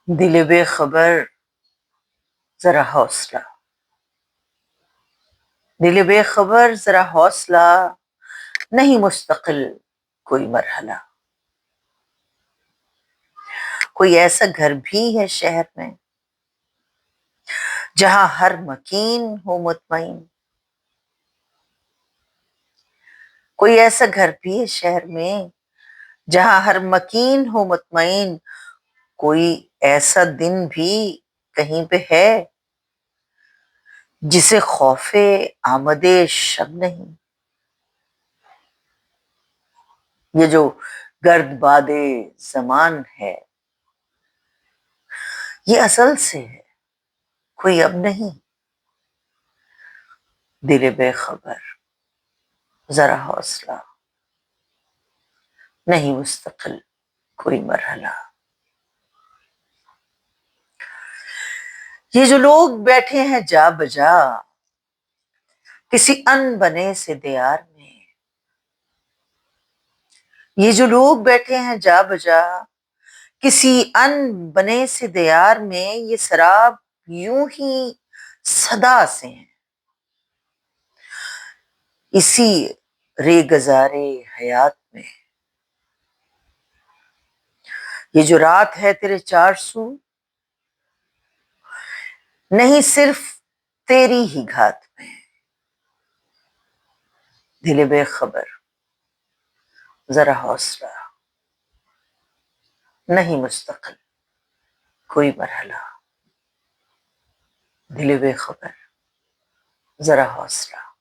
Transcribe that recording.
دل بے خبر ذرا حوصلہ، دل بے خبر ذرا حوصلہ، نہیں مستقل کوئی مرحلہ۔ کوئی ایسا گھر بھی ہے شہر میں جہاں ہر مکین ہو مطمئن، کوئی ایسا گھر بھی ہے شہر میں جہاں ہر مکین ہو مطمئن، کوئی ایسا دن بھی کہیں پہ ہے جسے خوف آمد شب نہیں۔ یہ جو گرد باد زمان ہے یہ اصل سے ہے کوئی اب نہیں۔ دل بے خبر ذرا حوصلہ، نہیں مستقل کوئی مرحلہ۔ یہ جو لوگ بیٹھے ہیں جا بجا کسی ان بنے سے دیار میں، یہ جو لوگ بیٹھے ہیں جا بجا کسی ان بنے سے دیار میں، یہ سراب یوں ہی صدا سے ہیں اسی ریگزارے حیات میں۔ یہ جو رات ہے تیرے چار سو نہیں صرف تیری ہی گھات میں۔ دل بے خبر ذرا حوصلہ، نہیں مستقل کوئی مرحلہ۔ دل بے خبر ذرا حوصلہ۔